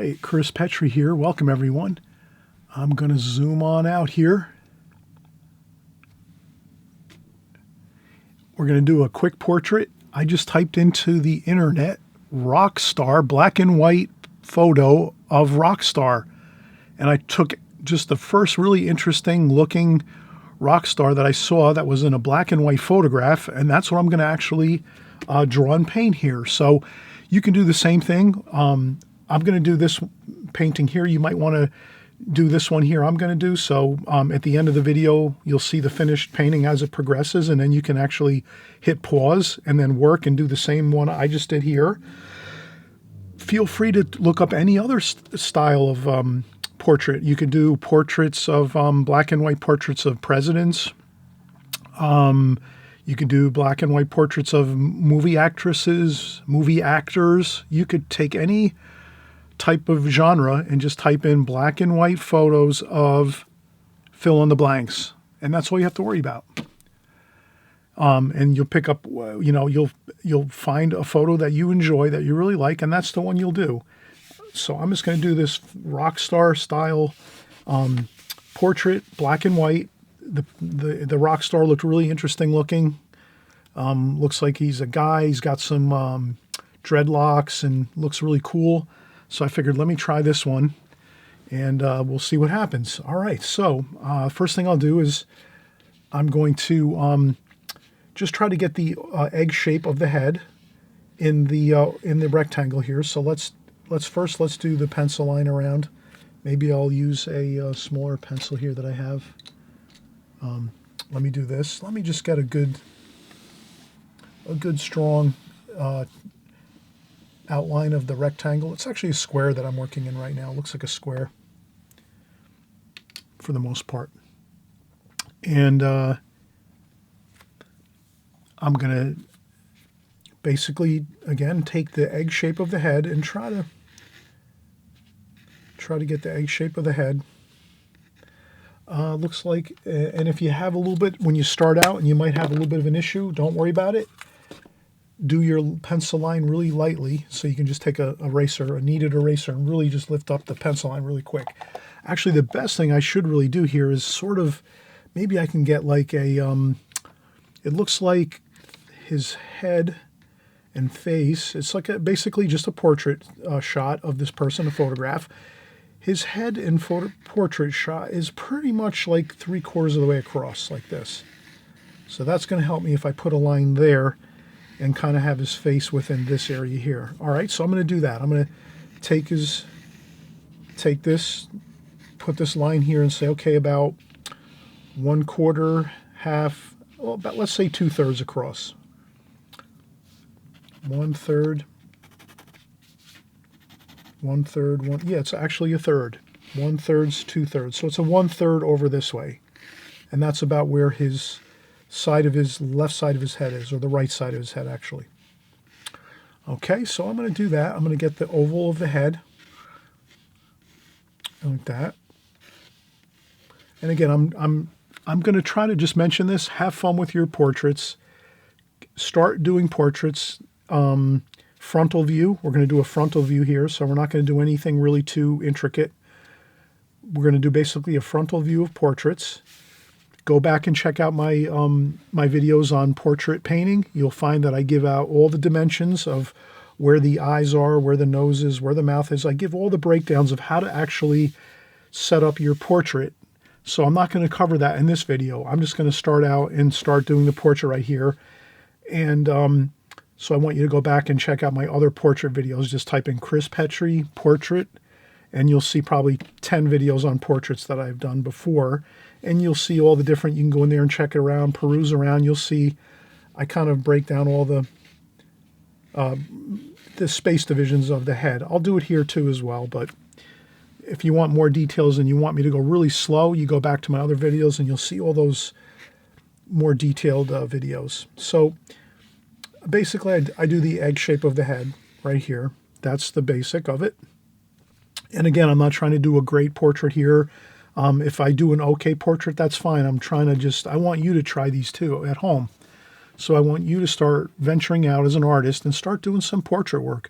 right, Chris Petri here. Welcome, everyone. I'm going to zoom on out here. We're going to do a quick portrait. I just typed into the internet rock star, black and white photo of rock star. And I took just the first really interesting looking rock star that I saw that was in a black and white photograph. And that's what I'm going to actually draw and paint here. So you can do the same thing. I'm going to do this painting here. You might want to do this one here I'm going to do. So at the end of the video, you'll see the finished painting as it progresses, and then you can actually hit pause and then work and do the same one I just did here. Feel free to look up any other style of portrait. You could do portraits of black and white portraits of presidents. You could do black and white portraits of movie actresses, movie actors. You could take any type of genre and just type in black and white photos of fill in the blanks. And that's all you have to worry about. And you'll pick up, you'll find a photo that you enjoy, that you really like, and that's the one you'll do. So I'm just going to do this rock star style portrait, black and white. The rock star looked really interesting looking. Looks like he's a guy. He's got some dreadlocks and looks really cool. So I figured, let me try this one, and we'll see what happens. All right, so first thing I'll do is I'm going to just try to get the egg shape of the head in the rectangle here. So let's do the pencil line around. Maybe I'll use a smaller pencil here that I have. Let me do this. Let me just get a good strong outline of the rectangle. It's actually a square that I'm working in right now. It looks like a square for the most part. And I'm going to basically, again, take the egg shape of the head and try to get the egg shape of the head. Looks like, and if you have a little bit, when you start out and you might have a little bit of an issue, don't worry about it. Do your pencil line really lightly, so you can just take a kneaded eraser, and really just lift up the pencil line really quick. Actually, the best thing I should really do here is sort of, maybe I can get like a, it looks like his head and face. It's like basically just a portrait shot of this person, a photograph. His head and portrait shot is pretty much like 3/4 of the way across, like this. So that's going to help me if I put a line there and kind of have his face within this area here. All right, so I'm going to do that. I'm going to take this, put this line here and say, okay, about 1/4, half, well, about, let's say 2/3 across. 1/3, 1/3, yeah, it's actually a third. 1/3, 2/3. So it's a 1/3 over this way. And that's about where his left side of his head is, or the right side of his head, actually. Okay, so I'm going to do that. I'm going to get the oval of the head, like that. And again, I'm going to try to just mention this. Have fun with your portraits. Start doing portraits. Frontal view. We're going to do a frontal view here, so we're not going to do anything really too intricate. We're going to do basically a frontal view of portraits. Go back and check out my my videos on portrait painting. You'll find that I give out all the dimensions of where the eyes are, where the nose is, where the mouth is. I give all the breakdowns of how to actually set up your portrait. So I'm not going to cover that in this video. I'm just going to start out and start doing the portrait right here. And so I want you to go back and check out my other portrait videos. Just type in Chris Petri portrait, and you'll see probably 10 videos on portraits that I've done before. And you'll see all the different, you can go in there and check it around, peruse around. You'll see I kind of break down all the space divisions of the head. I'll do it here too as well, but if you want more details and you want me to go really slow, you go back to my other videos and you'll see all those more detailed videos. So basically I do the egg shape of the head right here. That's the basic of it. And again, I'm not trying to do a great portrait here. If I do an okay portrait, that's fine. I'm trying to I want you to try these too at home. So I want you to start venturing out as an artist and start doing some portrait work.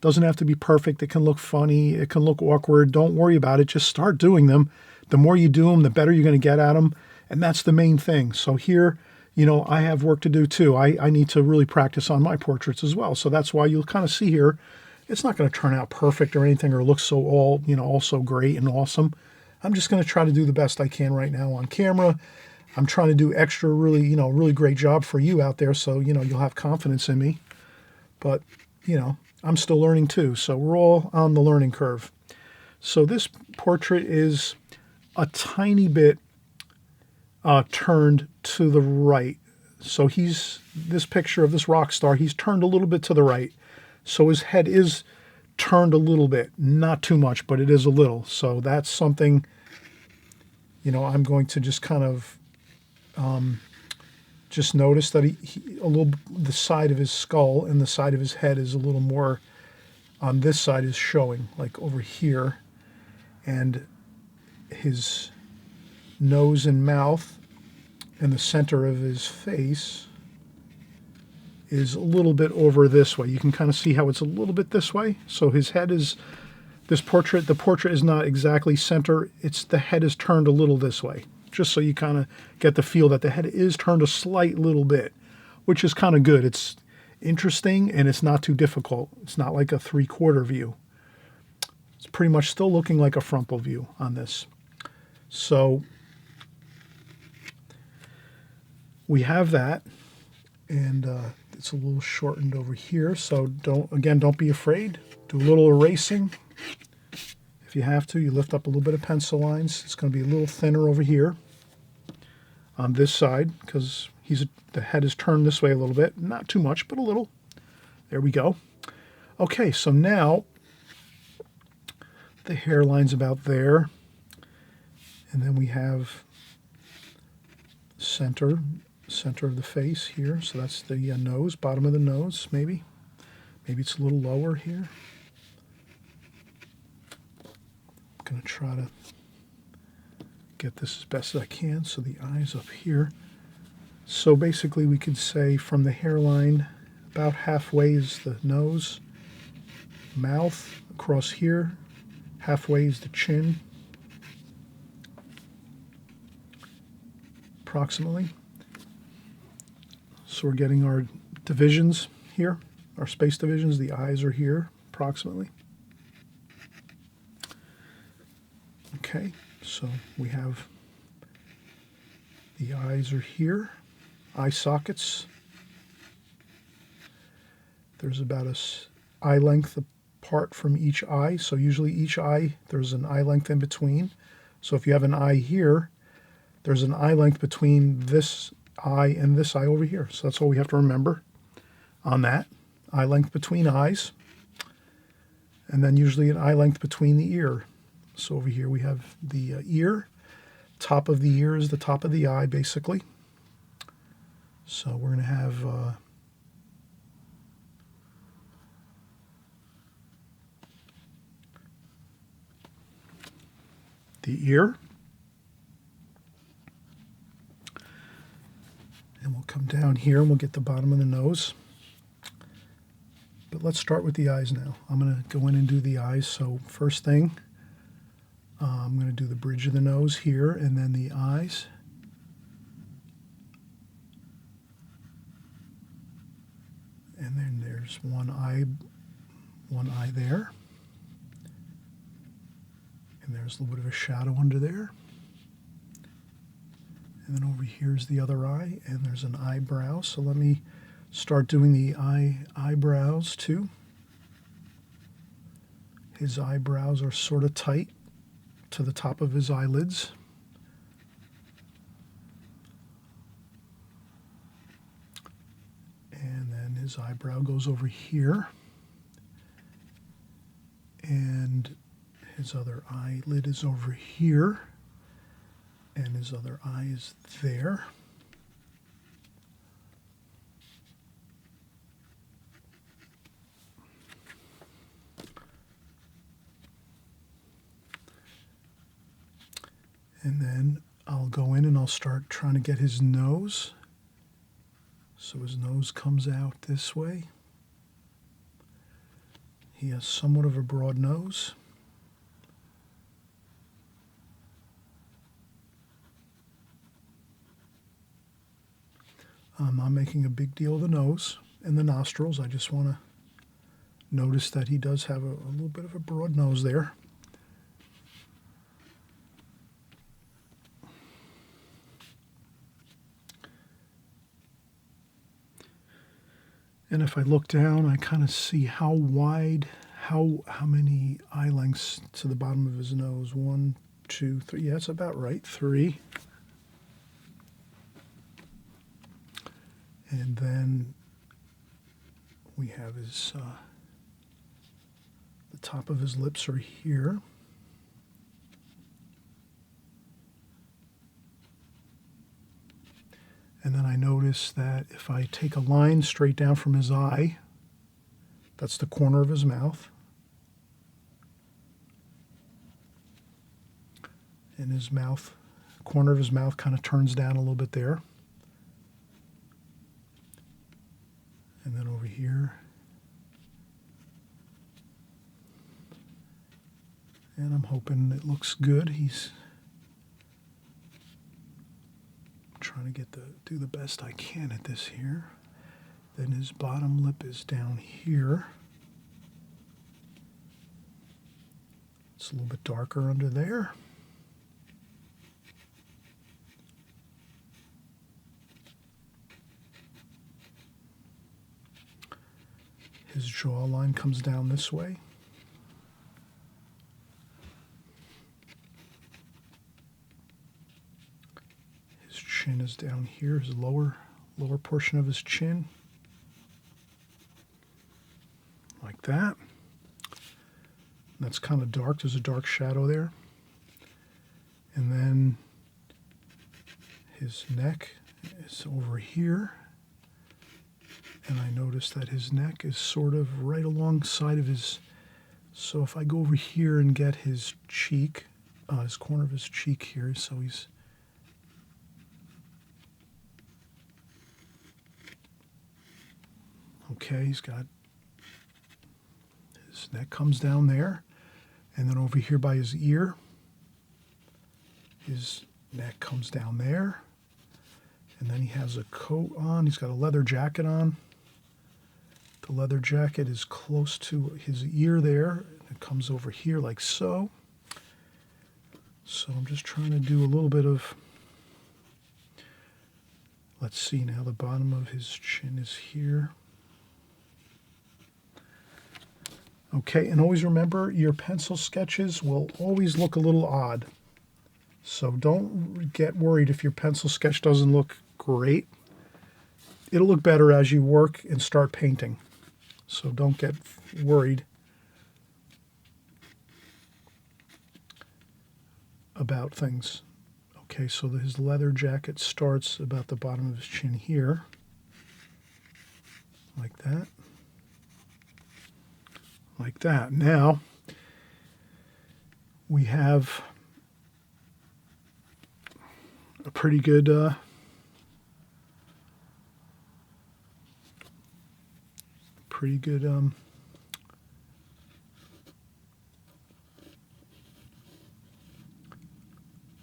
Doesn't have to be perfect. It can look funny. It can look awkward. Don't worry about it. Just start doing them. The more you do them, the better you're going to get at them. And that's the main thing. So here, you know, I have work to do too. I need to really practice on my portraits as well. So that's why you'll kind of see here, it's not going to turn out perfect or anything or look so all so great and awesome. I'm just going to try to do the best I can right now on camera. I'm trying to do extra really great job for you out there, so, you'll have confidence in me. But, I'm still learning too, so we're all on the learning curve. So this portrait is a tiny bit turned to the right. So this picture of this rock star, he's turned a little bit to the right. So his head is turned a little bit, not too much, but it is a little. So that's something, I'm going to just kind of just notice that the side of his skull and the side of his head is a little more on this side is showing, like over here. And his nose and mouth and the center of his face is a little bit over this way. You can kind of see how it's a little bit this way. So his head is, the portrait is not exactly center. The head is turned a little this way, just so you kind of get the feel that the head is turned a slight little bit, which is kind of good. It's interesting and it's not too difficult. It's not like a 3/4 view. It's pretty much still looking like a frontal view on this. So we have that, and it's a little shortened over here. So don't be afraid. Do a little erasing. If you have to, you lift up a little bit of pencil lines. It's going to be a little thinner over here on this side because the head is turned this way a little bit. Not too much, but a little. There we go. Okay, so now the hairline's about there. And then we have center of the face here. So that's the nose, bottom of the nose, maybe. Maybe it's a little lower here. I'm going to try to get this as best as I can. So the eye's up here. So basically we could say from the hairline, about halfway is the nose, mouth across here, halfway is the chin, approximately. So we're getting our divisions here, our space divisions. The eyes are here, approximately. Okay, so we have the eyes are here, eye sockets. There's about an eye length apart from each eye. So usually each eye, there's an eye length in between. So if you have an eye here, there's an eye length between this eye and this eye over here. So that's all we have to remember on that. Eye length between eyes. And then usually an eye length between the ear. So over here we have the ear. Top of the ear is the top of the eye, basically. So we're going to have the ear. And we'll come down here and we'll get the bottom of the nose. But let's start with the eyes now. I'm going to go in and do the eyes. So first thing, I'm going to do the bridge of the nose here and then the eyes. And then there's one eye there. And there's a little bit of a shadow under there. And then over here is the other eye, and there's an eyebrow. So let me start doing the eyebrows too. His eyebrows are sort of tight to the top of his eyelids. And then his eyebrow goes over here. And his other eyelid is over here. And his other eye is there. And then I'll go in and I'll start trying to get his nose. So his nose comes out this way. He has somewhat of a broad nose. I'm not making a big deal of the nose and the nostrils. I just want to notice that he does have a little bit of a broad nose there. And if I look down, I kind of see how wide, how many eye lengths to the bottom of his nose. 1, 2, 3. Yeah, that's about right. 3. And then we have his, the top of his lips are here. And then I notice that if I take a line straight down from his eye, that's the corner of his mouth. And his mouth, corner of his mouth kind of turns down a little bit there. And then over here. And I'm hoping it looks good. He's trying to do the best I can at this here. Then his bottom lip is down here. It's a little bit darker under there. His jawline comes down this way. His chin is down here, his lower portion of his chin. Like that. That's kind of dark. There's a dark shadow there. And then his neck is over here. And I notice that his neck is sort of right alongside of his, so if I go over here and get his cheek, his corner of his cheek here, so he's, okay, he's got, his neck comes down there, and then over here by his ear, his neck comes down there, and then he has a coat on, he's got a leather jacket on. The leather jacket is close to his ear there. It comes over here like so. So I'm just trying to do a little bit of, let's see now, the bottom of his chin is here. Okay, and always remember your pencil sketches will always look a little odd. So don't get worried if your pencil sketch doesn't look great. It'll look better as you work and start painting. So don't get worried about things. Okay, so his leather jacket starts about the bottom of his chin here, like that, like that. Now, we have a pretty good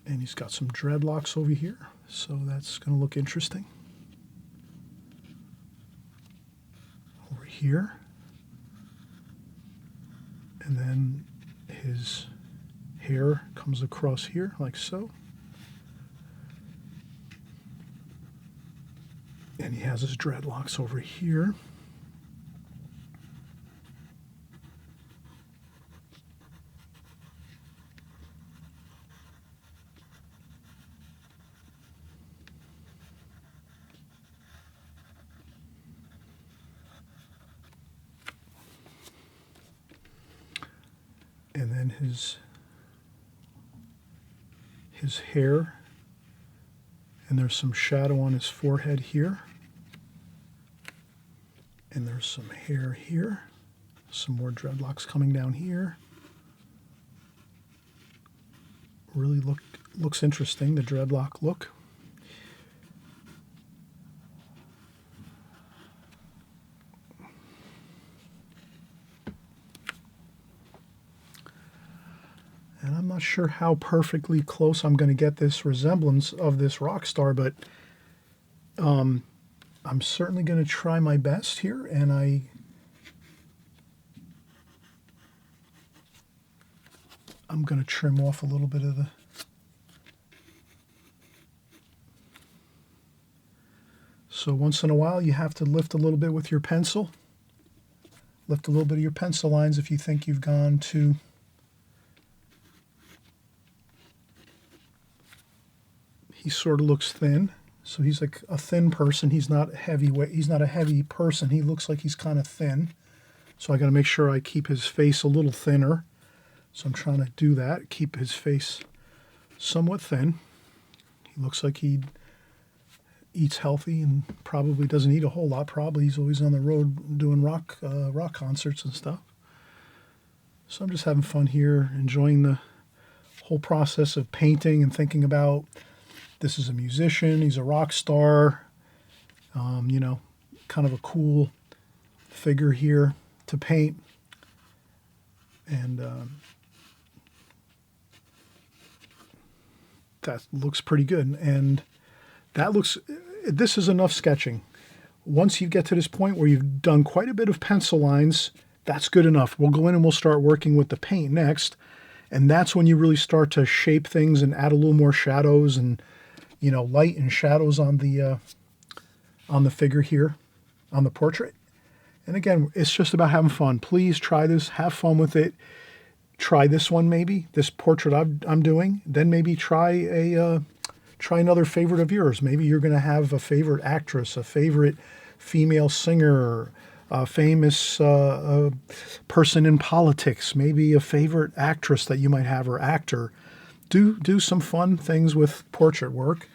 and he's got some dreadlocks over here, so that's going to look interesting. Over here, and then his hair comes across here like so, and he has his dreadlocks over here. And then his hair, and there's some shadow on his forehead here, and there's some hair here, some more dreadlocks coming down here. Really looks interesting, the dreadlock look. not sure how perfectly close I'm going to get this resemblance of this rock star, but I'm certainly going to try my best here, and I'm going to trim off a little bit of the... So once in a while you have to lift a little bit with your pencil. Lift a little bit of your pencil lines if you think you've gone too... He sort of looks thin, so he's like a thin person. He's not heavyweight. He's not a heavy person. He looks like he's kind of thin. So I got to make sure I keep his face a little thinner. So I'm trying to do that, keep his face somewhat thin. He looks like he eats healthy and probably doesn't eat a whole lot. Probably he's always on the road doing rock concerts and stuff. So I'm just having fun here, enjoying the whole process of painting and thinking about this is a musician, he's a rock star, you know, kind of a cool figure here to paint. And that looks pretty good. And this is enough sketching. Once you get to this point where you've done quite a bit of pencil lines, that's good enough. We'll go in and we'll start working with the paint next. And that's when you really start to shape things and add a little more shadows and, you know, light and shadows on the figure here, on the portrait. And again, it's just about having fun. Please try this, have fun with it. Try this one maybe, this portrait I'm doing. Then maybe try another favorite of yours. Maybe you're going to have a favorite actress, a favorite female singer, a famous person in politics, maybe a favorite actress that you might have or actor. Do some fun things with portrait work.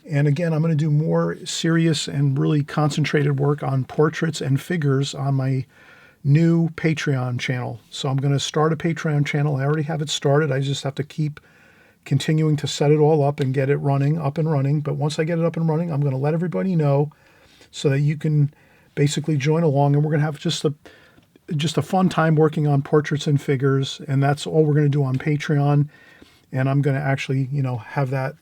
And again, I'm going to do more serious and really concentrated work on portraits and figures on my new Patreon channel. So I'm going to start a Patreon channel. I already have it started. I just have to keep continuing to set it all up and get it up and running. But once I get it up and running, I'm going to let everybody know so that you can basically join along. And we're going to have just a fun time working on portraits and figures. And that's all we're going to do on Patreon. And I'm going to actually, you know, have that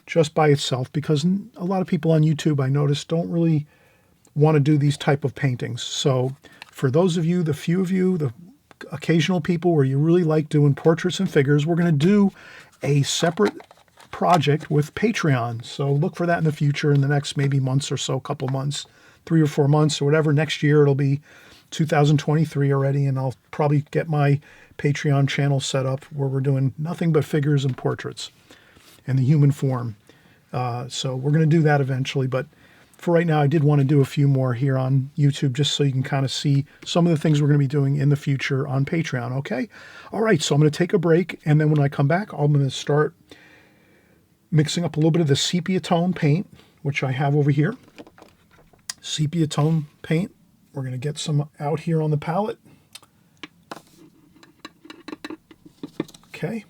just by itself, because a lot of people on YouTube, I noticed, don't really want to do these type of paintings. So for those of you, the few of you, the occasional people where you really like doing portraits and figures, we're going to do a separate project with Patreon. So look for that in the future, in the next maybe months or so, couple months, 3 or 4 months or whatever. Next year, it'll be 2023 already, and I'll probably get my Patreon channel set up where we're doing nothing but figures and portraits and the human form. So we're going to do that eventually, but for right now, I did want to do a few more here on YouTube just so you can kind of see some of the things we're going to be doing in the future on Patreon, okay? All right, so I'm going to take a break, and then when I come back, I'm going to start mixing up a little bit of the sepia tone paint, which I have over here. Sepia tone paint. We're going to get some out here on the palette. Okay.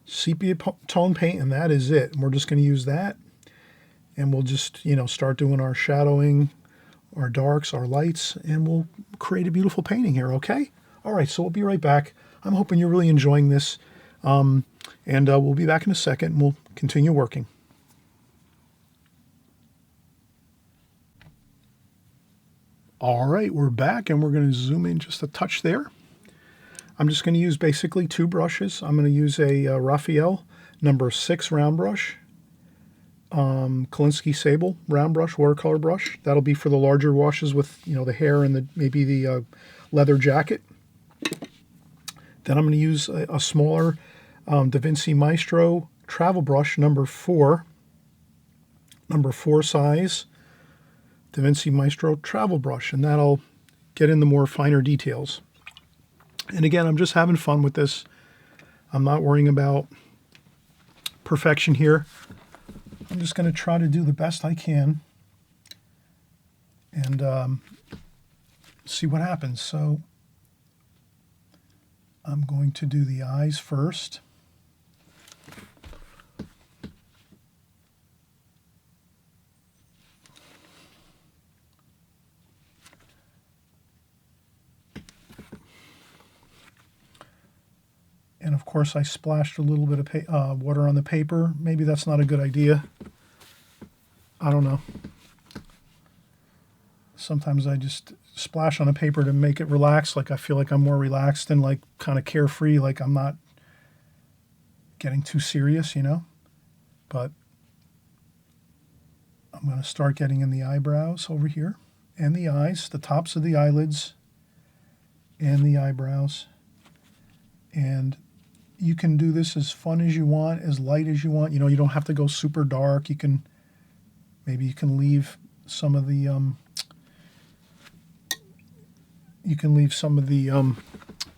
Sepia tone paint, and that is it. And we're just going to use that, and we'll just, you know, start doing our shadowing, our darks, our lights, and we'll create a beautiful painting here, okay? All right, so we'll be right back. I'm hoping you're really enjoying this, and we'll be back in a second, and we'll continue working. All right, we're back, and we're going to zoom in just a touch there. I'm just going to use basically 2 brushes. I'm going to use a Raphael number 6 round brush, Kolinsky Sable round brush, watercolor brush. That'll be for the larger washes with, you know, the hair and maybe the leather jacket. Then I'm going to use a smaller Da Vinci Maestro travel brush number 4 size Da Vinci Maestro travel brush, and that'll get in the more finer details. And again, I'm just having fun with this. I'm not worrying about perfection here. I'm just going to try to do the best I can and see what happens. So I'm going to do the eyes first. And of course I splashed a little bit of water on the paper. Maybe that's not a good idea. I don't know. Sometimes I just splash on a paper to make it relax, like I feel like I'm more relaxed and like kind of carefree, like I'm not getting too serious, you know. But I'm going to start getting in the eyebrows over here, and the eyes, the tops of the eyelids, and the eyebrows. And you can do this as fun as you want, as light as you want. You know, you don't have to go super dark. Maybe you can leave some of the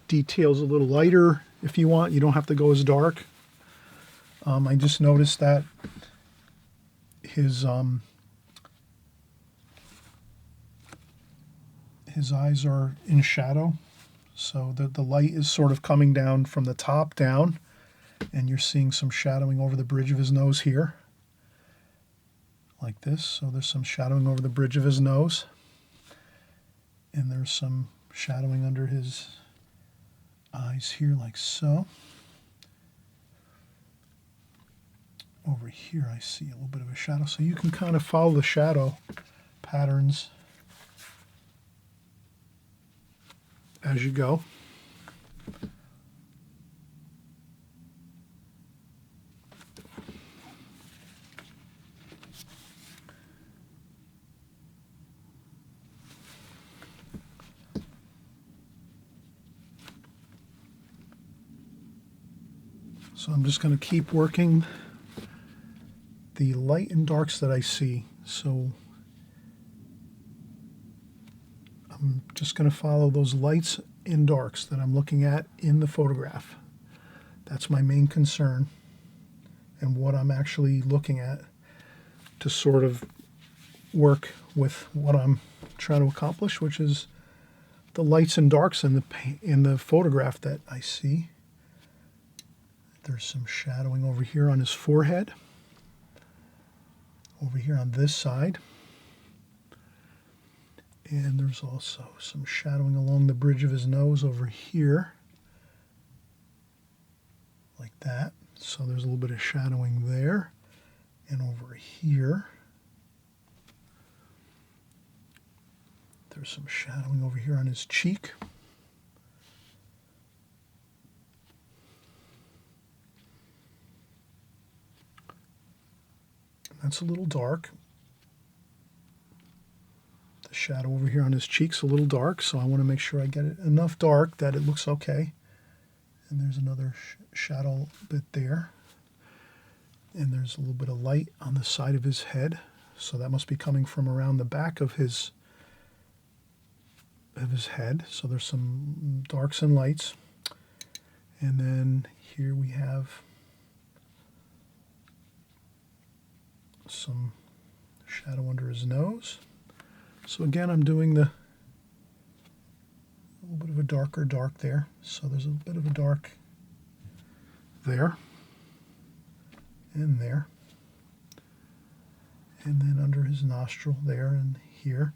details a little lighter if you want. You don't have to go as dark. I just noticed that his eyes are in shadow, so the light is sort of coming down from the top down, and you're seeing some shadowing over the bridge of his nose here, like this. So there's some shadowing over the bridge of his nose, and there's some shadowing under his eyes here, like so. Over here I see a little bit of a shadow, so you can kind of follow the shadow patterns as you go. So I'm just going to keep working the light and darks that I see. So I'm just going to follow those lights and darks that I'm looking at in the photograph. That's my main concern, and what I'm actually looking at to sort of work with what I'm trying to accomplish, which is the lights and darks in the photograph that I see. There's some shadowing over here on his forehead, over here on this side, and there's also some shadowing along the bridge of his nose over here, like that. So there's a little bit of shadowing there, and over here there's some shadowing over here on his cheek. That's a little dark. The shadow over here on his cheek's a little dark, so I want to make sure I get it enough dark that it looks okay. And there's another shadow bit there. And there's a little bit of light on the side of his head, so that must be coming from around the back of his head. So there's some darks and lights. And then here we have some shadow under his nose. So again, I'm doing a little bit of a darker dark there. So there's a bit of a dark there and there. And then under his nostril there and here.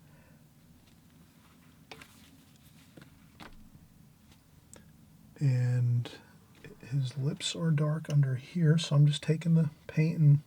And his lips are dark under here, so I'm just taking the paint and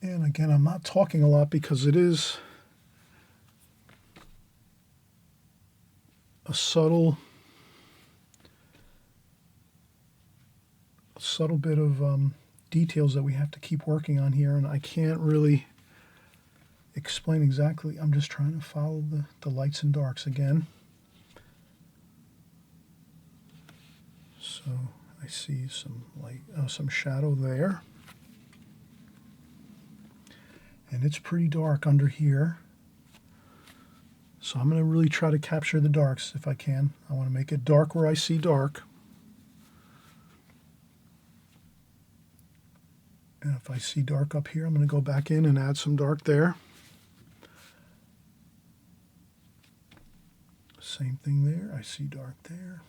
And again, I'm not talking a lot because it is a subtle bit of details that we have to keep working on here, and I can't really explain exactly. I'm just trying to follow the lights and darks again. So I see some light, some shadow there. And it's pretty dark under here. So I'm going to really try to capture the darks if I can. I want to make it dark where I see dark. And if I see dark up here, I'm going to go back in and add some dark there. Same thing there. I see dark there.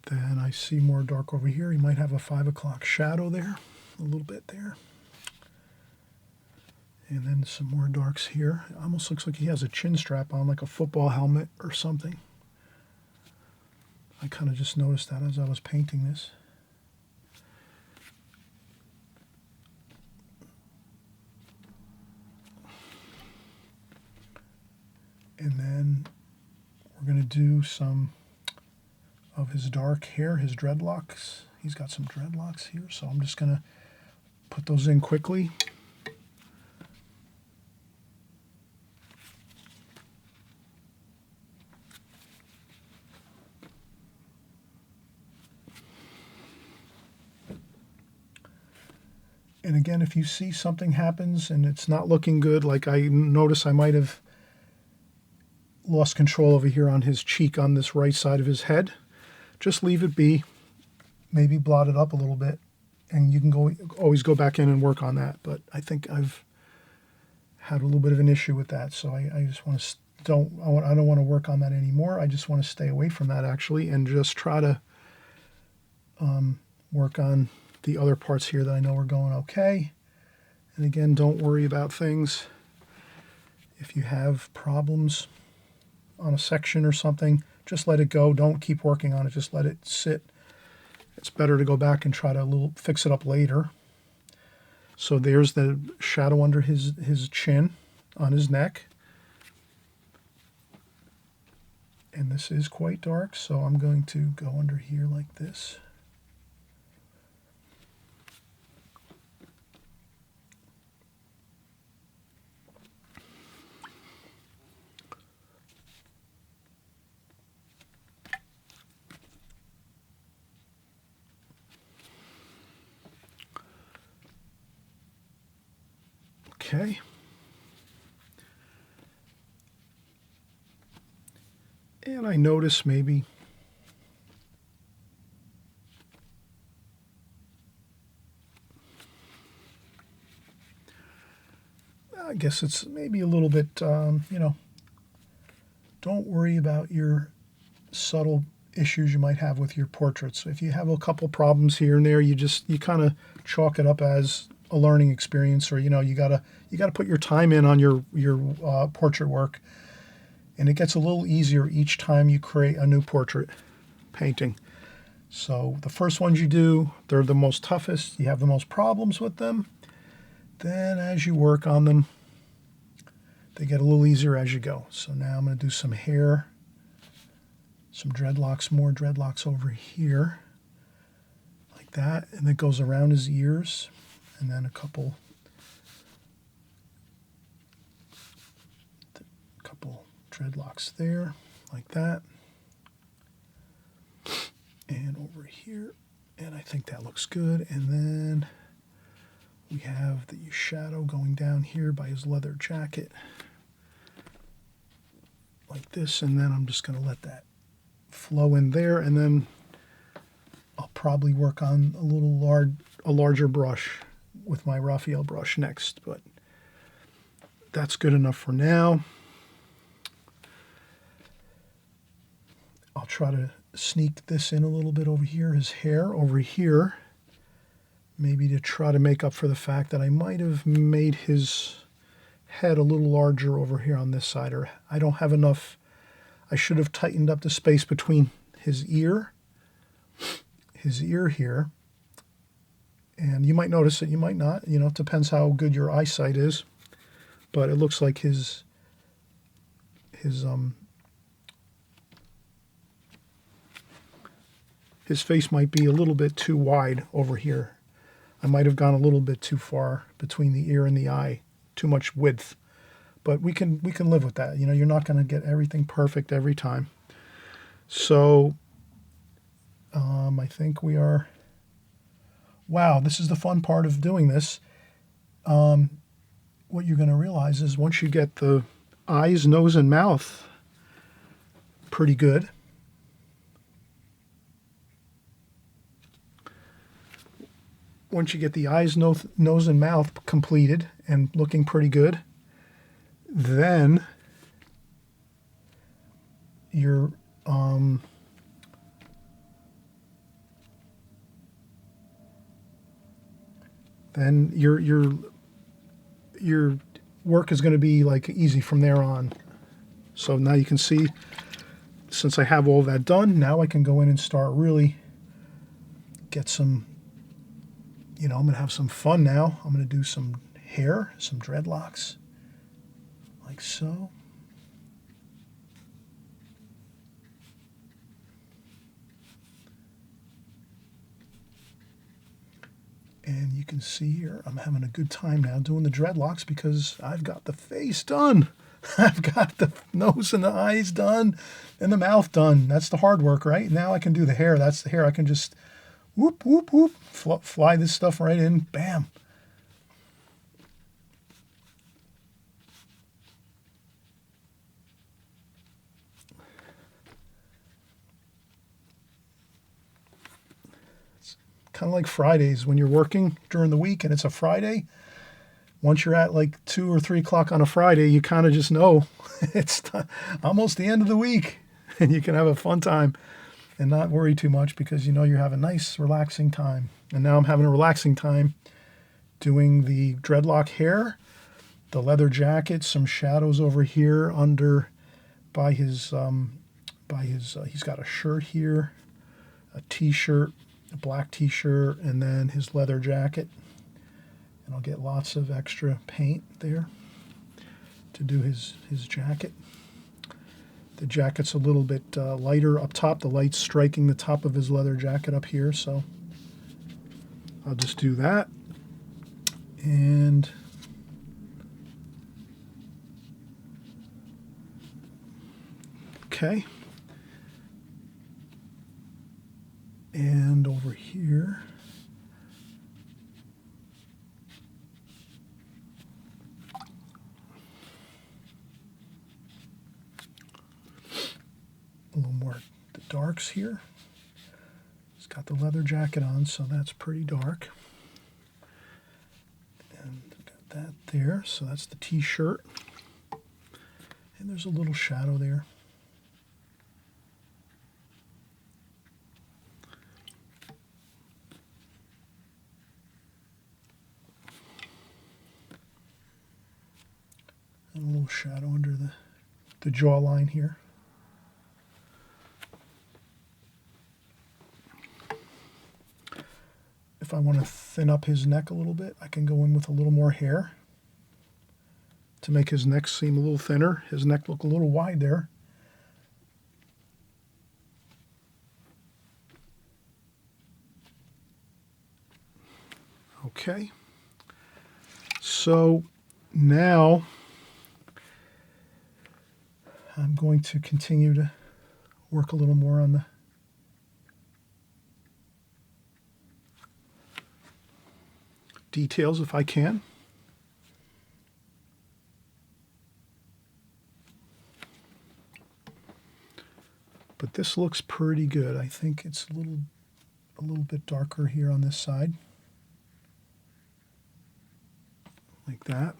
Then I see more dark over here. He might have a 5 o'clock shadow there, a little bit there. And then some more darks here. It almost looks like he has a chin strap on, like a football helmet or something. I kind of just noticed that as I was painting this. And then we're going to do some of his dark hair, his dreadlocks. He's got some dreadlocks here, so I'm just going to put those in quickly. And again, if you see something happens and it's not looking good, like I notice I might have lost control over here on his cheek on this right side of his head, just leave it be, maybe blot it up a little bit, and you can always go back in and work on that. But I think I've had a little bit of an issue with that, so I just want to I don't want to work on that anymore. I just want to stay away from that actually, and just try to work on the other parts here that I know are going okay. And again, don't worry about things. If you have problems on a section or something, just let it go. Don't keep working on it. Just let it sit. It's better to go back and try to fix it up later. So there's the shadow under his chin on his neck. And this is quite dark, so I'm going to go under here like this. Okay. And I notice maybe I guess it's maybe a little bit, don't worry about your subtle issues you might have with your portraits. If you have a couple problems here and there, you kind of chalk it up as a learning experience, or you gotta put your time in on your portrait work, and it gets a little easier each time you create a new portrait painting. So the first ones you do, they're the most toughest. You have the most problems with them. Then as you work on them, they get a little easier as you go. So now I'm going to do some hair, some dreadlocks, more dreadlocks over here, like that, and it goes around his ears, and then a couple dreadlocks there, like that, and over here, and I think that looks good. And then we have the shadow going down here by his leather jacket, like this, and then I'm just going to let that flow in there, and then I'll probably work on a larger brush with my Raphael brush next, but that's good enough for now. I'll try to sneak this in a little bit over here, his hair over here, maybe to try to make up for the fact that I might have made his head a little larger over here on this side, or I don't have enough. I should have tightened up the space between his ear here, And you might notice it, you might not. You know, it depends how good your eyesight is. But it looks like his face might be a little bit too wide over here. I might have gone a little bit too far between the ear and the eye, too much width. But we can live with that. You know, you're not going to get everything perfect every time. So I think we are. Wow, this is the fun part of doing this. What you're going to realize is once you get the eyes, nose, and mouth pretty good, once you get the eyes, nose, and mouth completed and looking pretty good, then your your work is going to be like easy from there on. So now you can see, since I have all that done, now I can go in and start really get some, you know, I'm going to have some fun now. I'm going to do some hair, some dreadlocks, like so. And you can see here, I'm having a good time now doing the dreadlocks because I've got the face done. I've got the nose and the eyes done and the mouth done. That's the hard work, right? Now I can do the hair. That's the hair. I can just whoop, whoop, whoop, fly this stuff right in. Bam. Kind of like Fridays when you're working during the week and it's a Friday. Once you're at like 2 or 3 o'clock on a Friday, you kind of just know it's almost the end of the week and you can have a fun time and not worry too much because you know you have a nice relaxing time. And now I'm having a relaxing time doing the dreadlock hair, the leather jacket, some shadows over here under by his he's got a shirt here, a t-shirt, a black t-shirt, and then his leather jacket. And I'll get lots of extra paint there to do his jacket. The jacket's a little bit lighter up top. The light's striking the top of his leather jacket up here, so I'll just do that. And okay. And over here, a little more the darks here. He's got the leather jacket on, so that's pretty dark. And got that there, so that's the t-shirt. And there's a little shadow there. And a little shadow under the jawline here. If I want to thin up his neck a little bit, I can go in with a little more hair to make his neck seem a little thinner, his neck look a little wide there. Okay. So now I'm going to continue to work a little more on the details if I can. But this looks pretty good. I think it's a little bit darker here on this side. Like that.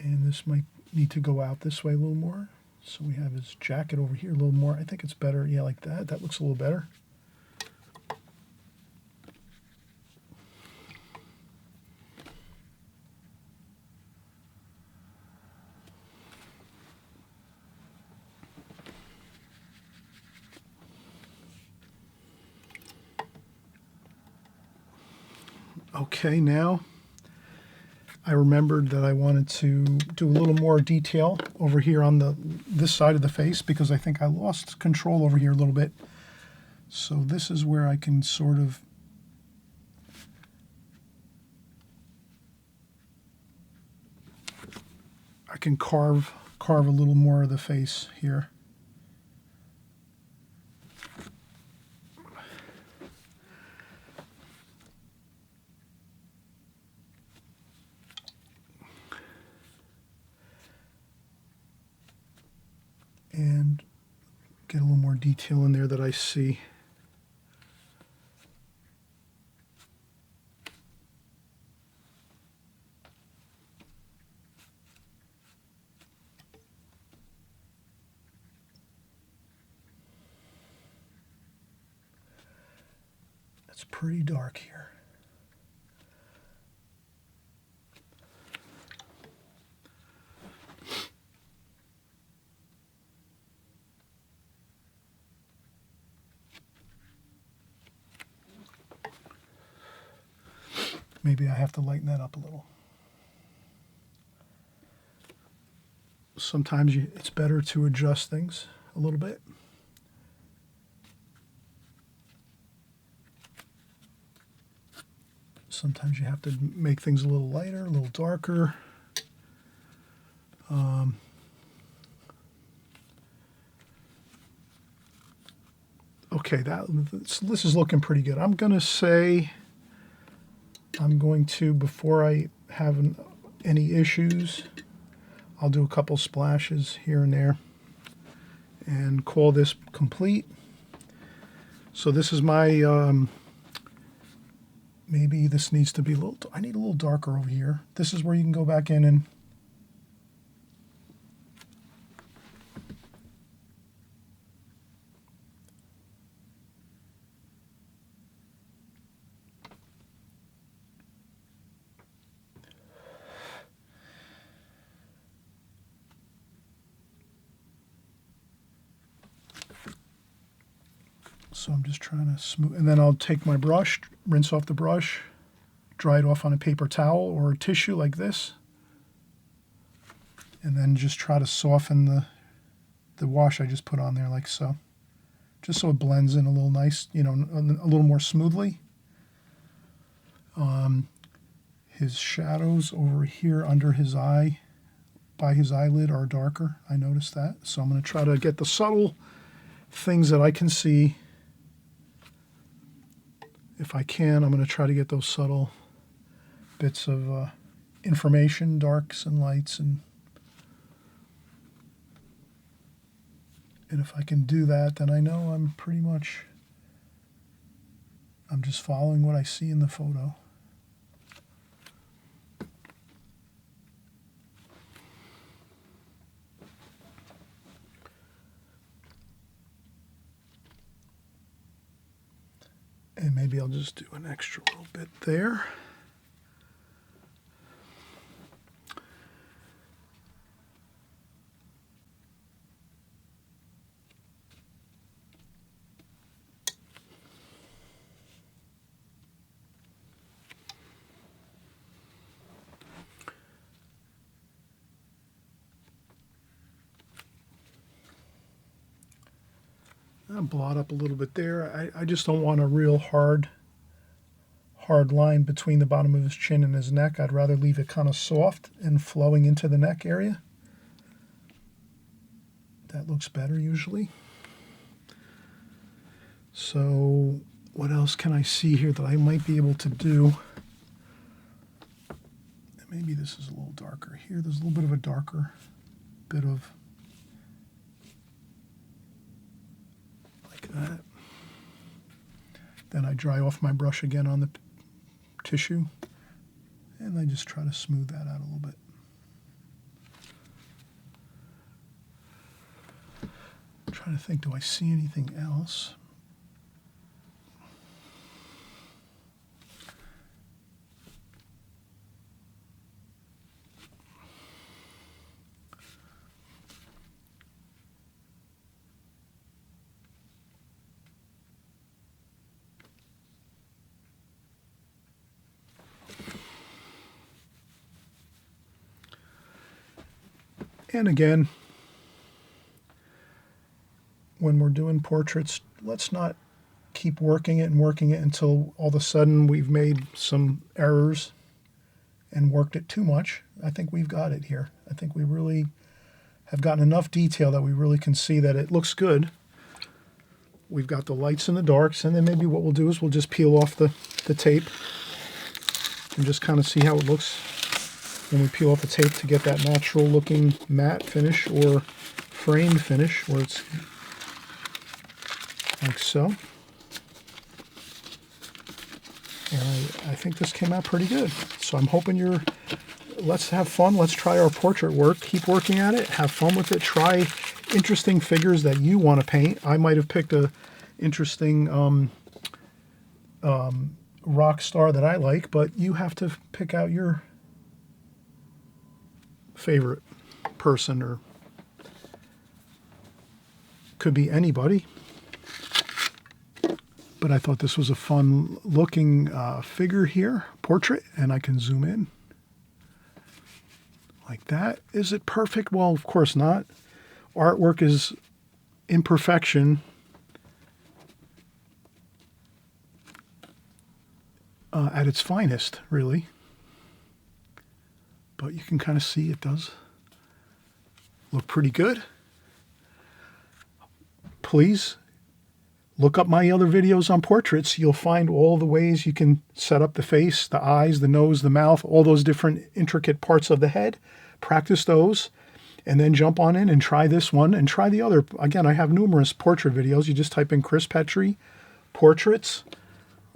And this might need to go out this way a little more. So we have his jacket over here a little more. I think it's better, yeah, like that. That looks a little better. Okay, now I remembered that I wanted to do a little more detail over here on this side of the face because I think I lost control over here a little bit. So this is where I can sort of carve a little more of the face here. And get a little more detail in there that I see. It's pretty dark here. Maybe I have to lighten that up a little. Sometimes it's better to adjust things a little bit. Sometimes you have to make things a little lighter, a little darker. Okay, this is looking pretty good. I'm going to say before I have any issues, I'll do a couple splashes here and there and call this complete. So this is my, maybe this needs to be I need a little darker over here. This is where you can go back in and so I'm just trying to smooth, and then I'll take my brush, rinse off the brush, dry it off on a paper towel or a tissue like this, and then just try to soften the wash I just put on there like so, just so it blends in a little nice, a little more smoothly. His shadows over here under his eye, by his eyelid, are darker. I noticed that, so I'm going to try to get the subtle things that I can see. If I can, I'm going to try to get those subtle bits of information, darks and lights, and if I can do that, then I know I'm just following what I see in the photo. And maybe I'll just do an extra little bit there. I'll blot up a little bit there. I just don't want a real hard line between the bottom of his chin and his neck. I'd rather leave it kind of soft and flowing into the neck area. That looks better usually. So what else can I see here that I might be able to do? Maybe this is a little darker here. There's a little bit of a darker bit of like that. Then I dry off my brush again on the tissue, and I just try to smooth that out a little bit. I'm trying to think, do I see anything else? And again, when we're doing portraits, let's not keep working it and working it until all of a sudden we've made some errors and worked it too much. I think we've got it here. I think we really have gotten enough detail that we really can see that it looks good. We've got the lights and the darks, and then maybe what we'll do is we'll just peel off the tape and just kind of see how it looks when we peel off the tape to get that natural looking matte finish or framed finish where it's like so. And I think this came out pretty good. So I'm hoping let's have fun. Let's try our portrait work. Keep working at it. Have fun with it. Try interesting figures that you want to paint. I might have picked a interesting rock star that I like, but you have to pick out your favorite person, or could be anybody. But I thought this was a fun looking figure here, portrait, and I can zoom in like that. Is it perfect? Well, of course not. Artwork is imperfection at its finest, really. But you can kind of see it does look pretty good. Please look up my other videos on portraits. You'll find all the ways you can set up the face, the eyes, the nose, the mouth, all those different intricate parts of the head. Practice those, and then jump on in and try this one and try the other. Again, I have numerous portrait videos. You just type in Chris Petri, portraits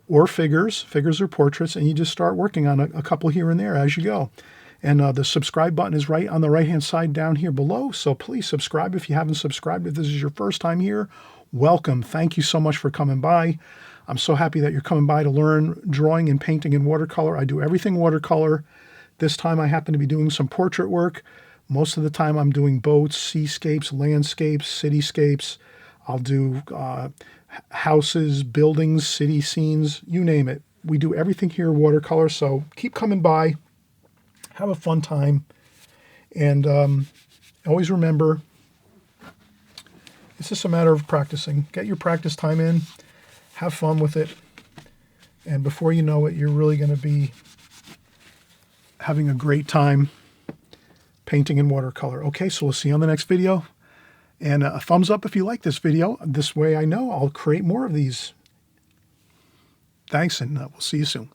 or figures or portraits, and you just start working on a couple here and there as you go. And the subscribe button is right on the right-hand side down here below, so please subscribe if you haven't subscribed. If this is your first time here, welcome. Thank you so much for coming by. I'm so happy that you're coming by to learn drawing and painting in watercolor. I do everything watercolor. This time I happen to be doing some portrait work. Most of the time I'm doing boats, seascapes, landscapes, cityscapes. I'll do houses, buildings, city scenes, you name it. We do everything here watercolor, so keep coming by. Have a fun time. And always remember, it's just a matter of practicing. Get your practice time in. Have fun with it. And before you know it, you're really going to be having a great time painting in watercolor. Okay, so we'll see you on the next video. And a thumbs up if you like this video. This way I know I'll create more of these. Thanks, and we'll see you soon.